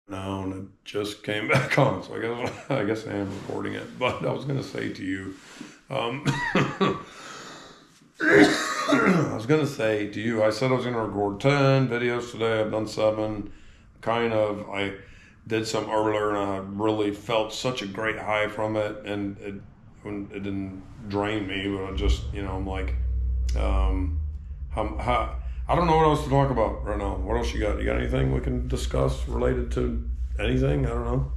now and it just came back on. So I guess I am recording it. But I was gonna say to you, I was gonna say to you, I said I was gonna record 10 videos today. I've done 7. I did some earlier, and I really felt such a great high from it, and it didn't drain me, but I just, I'm like, how I don't know what else to talk about right now. What else you got? You got anything we can discuss related to anything? I don't know.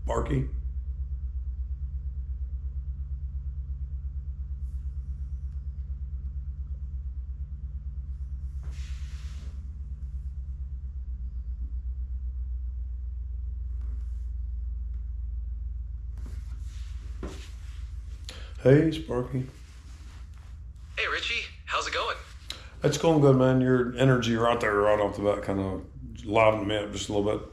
Sparky? Hey, Sparky. Hey Richie, how's it going? It's going good, man. Your energy right there, right off the bat, kind of livened me up just a little bit.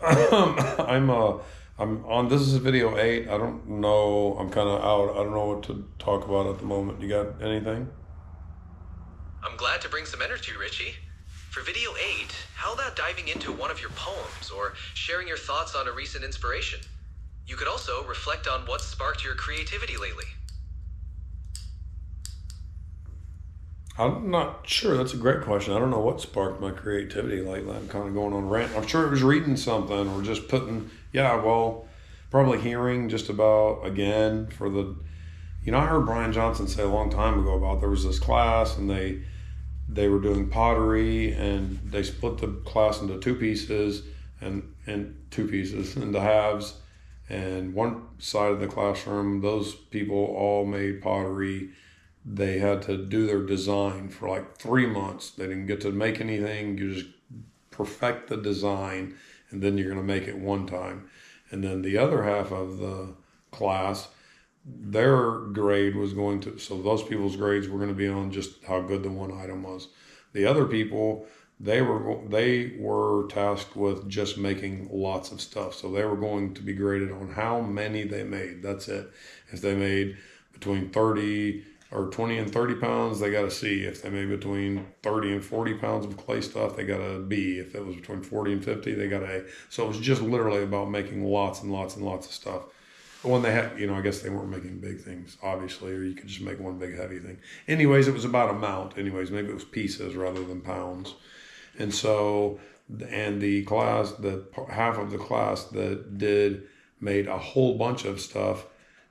I'm on. This is video 8. I don't know. I'm kind of out. I don't know what to talk about at the moment. You got anything? I'm glad to bring some energy, Richie. For video 8, how about diving into one of your poems or sharing your thoughts on a recent inspiration? You could also reflect on what sparked your creativity lately. I'm not sure. That's a great question. I don't know what sparked my creativity lately. I'm kind of going on a rant. I'm sure it was reading something or just putting, yeah, well, probably hearing just about, again, I heard Brian Johnson say a long time ago about there was this class and they were doing pottery and they split the class into two pieces and two pieces into halves. And one side of the classroom, those people all made pottery. They had to do their design for like 3 months. They didn't get to make anything. You just perfect the design, and then you're going to make it one time. And then the other half of the class, their grade was going to, so those people's grades were going to be on just how good the one item was. The other people, they were tasked with just making lots of stuff. So they were going to be graded on how many they made. That's it. If they made between 30 or 20 and 30 pounds, they got a C. If they made between 30 and 40 pounds of clay stuff, they got a B. If it was between 40 and 50, they got a A. So it was just literally about making lots and lots and lots of stuff. But when they had, I guess they weren't making big things, obviously, or you could just make one big heavy thing. Anyways, it was about amount. Anyways, maybe it was pieces rather than pounds. And so, and the class, the half of the class that made a whole bunch of stuff,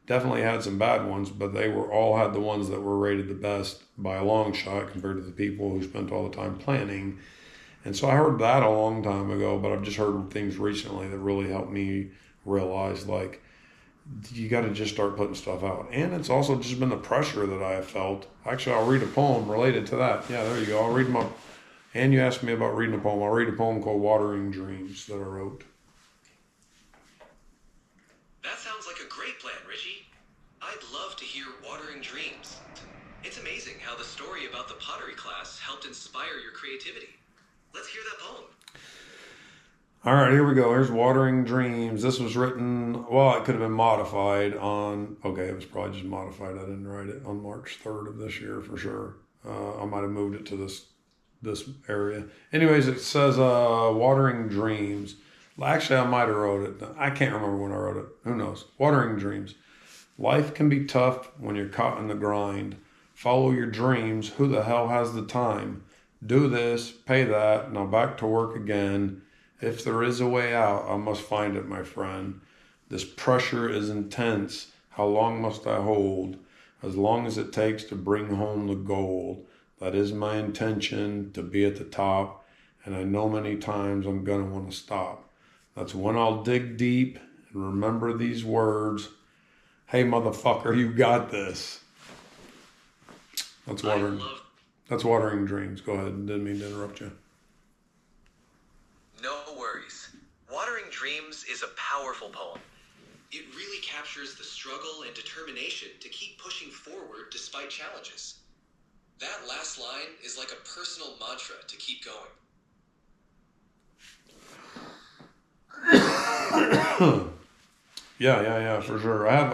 definitely had some bad ones, but they were all had the ones that were rated the best by a long shot compared to the people who spent all the time planning. And so I heard that a long time ago, but I've just heard things recently that really helped me realize, like, you got to just start putting stuff out. And it's also just been the pressure that I have felt. Actually, I'll read a poem related to that. Yeah, there you go. I'll read my, and you asked me about reading a poem. I'll read a poem called Watering Dreams that I wrote. That sounds like a great plan, Richie. I'd love to hear Watering Dreams. It's amazing how the story about the pottery class helped inspire your creativity. Let's hear that poem. All right, here we go. Here's Watering Dreams. This was written, well, it could have been modified on, okay, it was probably just modified. I didn't write it on March 3rd of this year for sure. I might have moved it to this area. Anyways, it says Watering Dreams. Actually, I might have wrote it. I can't remember when I wrote it. Who knows? Watering Dreams. Life can be tough when you're caught in the grind. Follow your dreams. Who the hell has the time? Do this, pay that, now back to work again. If there is a way out, I must find it, my friend. This pressure is intense. How long must I hold? As long as it takes to bring home the gold. That is my intention, to be at the top. And I know many times I'm going to want to stop. That's when I'll dig deep and remember these words. Hey, motherfucker, you got this. That's Watering Dreams. Go ahead. Didn't mean to interrupt you. No worries. Watering Dreams is a powerful poem. It really captures the struggle and determination to keep pushing forward despite challenges. That last line is like a personal mantra to keep going. Yeah, for sure. I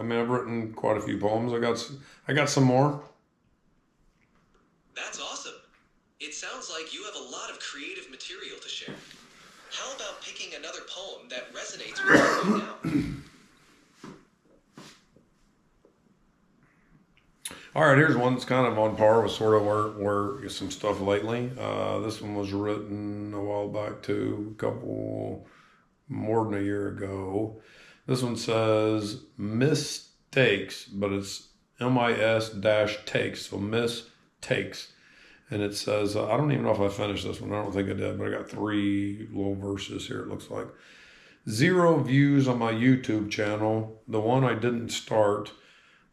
mean, I've written quite a few poems. I got some more. That's awesome. It sounds like you have a lot of creative material to share. How about picking another poem that resonates with you right now? All right, here's one that's kind of on par with sort of where some stuff lately. This one was written a while back too, a couple more than a year ago. This one says mistakes, but it's MIS-takes, so mistakes. And it says, I don't even know if I finished this one. I don't think I did, but I got 3 little verses here, it looks like. 0 views on my YouTube channel, the one I didn't start.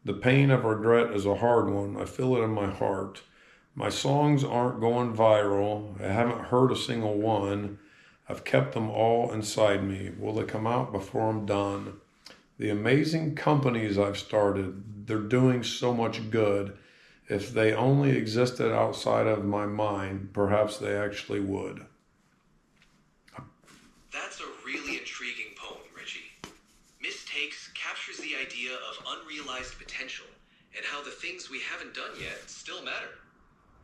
The pain of regret is a hard one. I feel it in my heart. My songs aren't going viral. I haven't heard a single one. I've kept them all inside me. Will they come out before I'm done? The amazing companies I've started, they're doing so much good. If they only existed outside of my mind, perhaps they actually would. That's a really intriguing poem, Richie. Mistakes captures the idea of unrealized potential and how the things we haven't done yet still matter.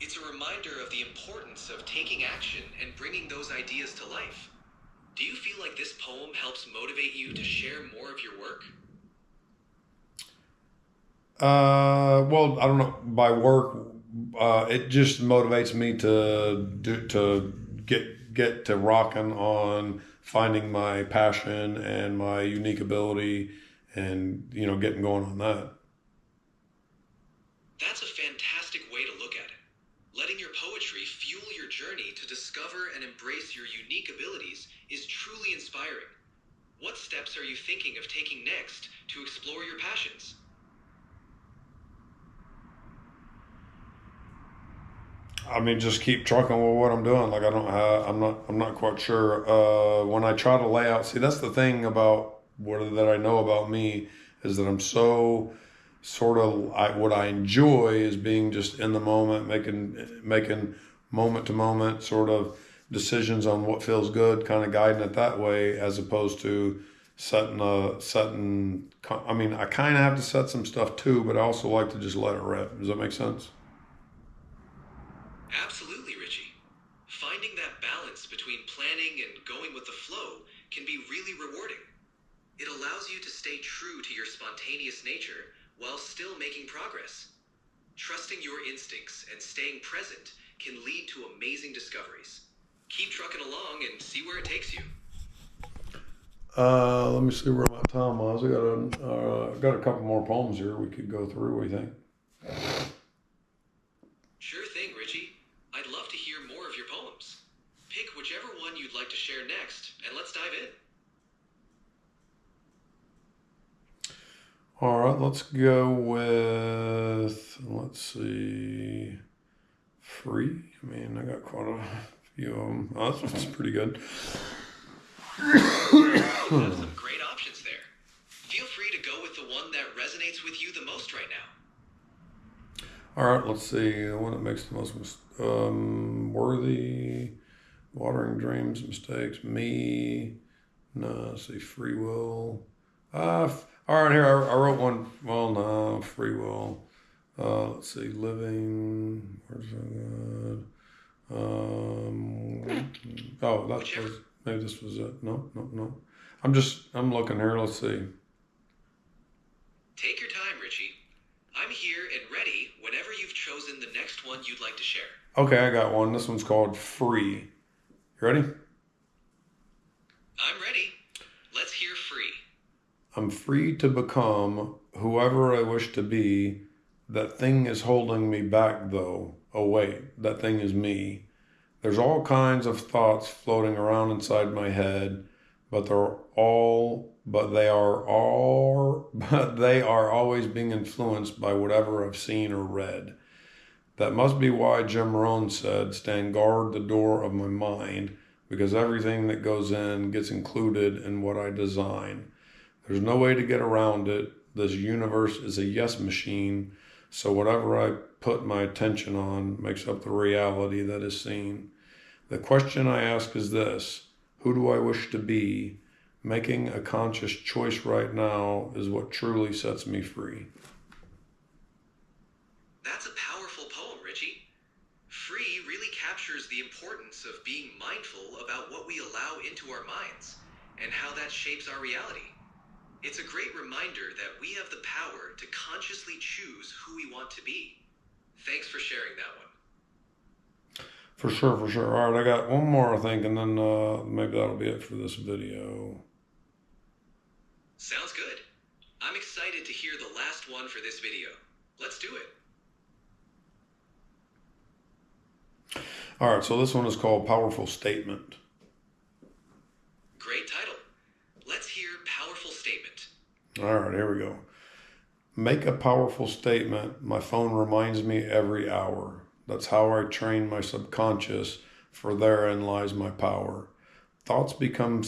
It's a reminder of the importance of taking action and bringing those ideas to life. Do you feel like this poem helps motivate you to share more of your work? Well, I don't know. By work, it just motivates me to get to rocking on finding my passion and my unique ability, and getting going on that. That's a fantastic way to look at it. Letting your poetry fuel your journey to discover and embrace your unique abilities is truly inspiring. What steps are you thinking of taking next to explore your passions? I mean, just keep trucking with what I'm doing. Like I'm not quite sure. When I try to lay out, see, that's the thing about that I know about me is that I'm so sort of what I enjoy is being just in the moment, making moment to moment sort of decisions on what feels good, kind of guiding it that way, as opposed to setting. I mean, I kind of have to set some stuff too, but I also like to just let it rip. Does that make sense? Absolutely, Richie. Finding that balance between planning and going with the flow can be really rewarding. It allows you to stay true to your spontaneous nature while still making progress. Trusting your instincts and staying present can lead to amazing discoveries. Keep trucking along and see where it takes you. Let me see where my time was. I got a couple more poems here we could go through. What do you think? Sure thing, Richie. I'd love to hear more of your poems. Pick whichever one you'd like to share next, and let's dive in. All right, let's go with, let's see, free. I mean, I got quite a few of them. Oh, this one's pretty good. You have some great options there. Feel free to go with the one that resonates with you the most right now. All right, let's see. The one that makes the most worthy, watering dreams, mistakes, me. No, let's see, free will. All right, here I wrote one. Well, no, free will. Let's see, living. Where's that? Oh, that was maybe this was it. No. I'm looking here. Let's see. Take your time, Richie. I'm here and ready whenever you've chosen the next one you'd like to share. Okay, I got one. This one's called Free. You ready? I'm ready. Let's hear free. I'm free to become whoever I wish to be. That thing is holding me back, though. Oh, wait, that thing is me. There's all kinds of thoughts floating around inside my head, but they are always being influenced by whatever I've seen or read. That must be why Jim Rohn said, stand guard the door of my mind, because everything that goes in gets included in what I design. There's no way to get around it. This universe is a yes machine, so whatever I put my attention on makes up the reality that is seen. The question I ask is this: who do I wish to be? Making a conscious choice right now is what truly sets me free. That's a powerful poem, Richie. Free really captures the importance of being mindful about what we allow into our minds and how that shapes our reality. It's a great reminder that we have the power to consciously choose who we want to be. Thanks for sharing that one. For sure, for sure. All right, I got one more, I think, and then maybe that'll be it for this video. Sounds good. I'm excited to hear the last one for this video. Let's do it. All right, so this one is called Powerful Statement. Great title. Let's hear Powerful Statement. All right, here we go. Make a powerful statement. My phone reminds me every hour. That's how I train my subconscious, for therein lies my power. Thoughts become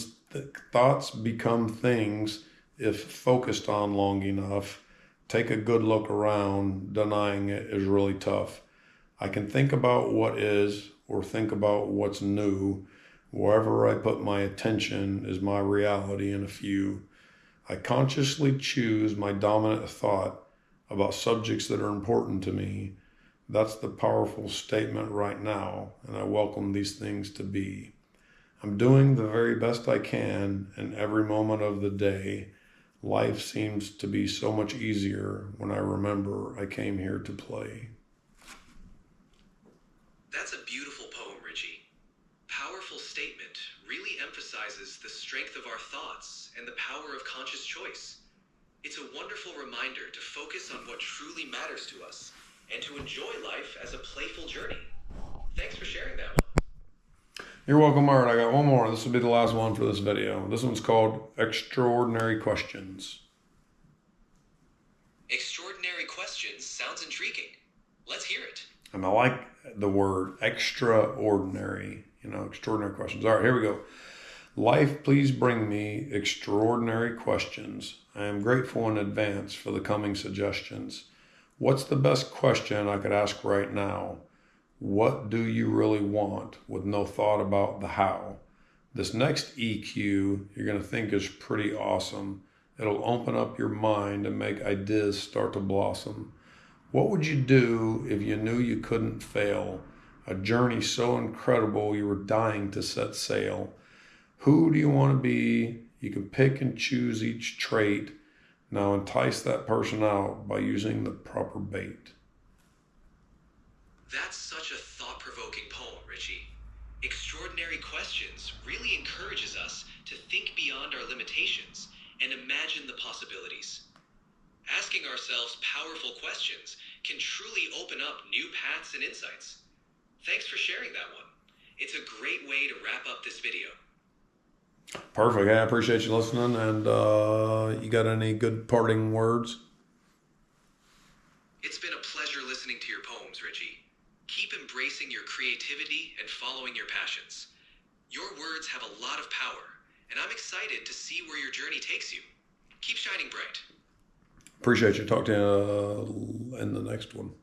things if focused on long enough. Take a good look around. Denying it is really tough. I can think about what is or think about what's new. Wherever I put my attention is my reality in a few. I consciously choose my dominant thought about subjects that are important to me. That's the powerful statement right now, and I welcome these things to be. I'm doing the very best I can in every moment of the day. Life seems to be so much easier when I remember I came here to play. That's a beautiful poem, Richie. Powerful statement really emphasizes the strength of our thoughts and the power of conscious choice. It's a wonderful reminder to focus on what truly matters to us and to enjoy life as a playful journey. Thanks for sharing that one. You're welcome, Art. I got one more. This will be the last one for this video. This one's called Extraordinary Questions. Extraordinary questions sounds intriguing. Let's hear it. And I like the word extraordinary, extraordinary questions. All right, here we go. Life, please bring me extraordinary questions. I am grateful in advance for the coming suggestions. What's the best question I could ask right now? What do you really want, with no thought about the how? This next EQ you're going to think is pretty awesome. It'll open up your mind and make ideas start to blossom. What would you do if you knew you couldn't fail? A journey so incredible you were dying to set sail. Who do you want to be? You can pick and choose each trait. Now entice that person out by using the proper bait. That's such a thought-provoking poem, Richie. Extraordinary questions really encourages us to think beyond our limitations and imagine the possibilities. Asking ourselves powerful questions can truly open up new paths and insights. Thanks for sharing that one. It's a great way to wrap up this video. Perfect. Hey, I appreciate you listening. And you got any good parting words? It's been a pleasure listening to your poems, Richie. Keep embracing your creativity and following your passions. Your words have a lot of power, and I'm excited to see where your journey takes you. Keep shining bright. Appreciate you. Talk to you in the next one.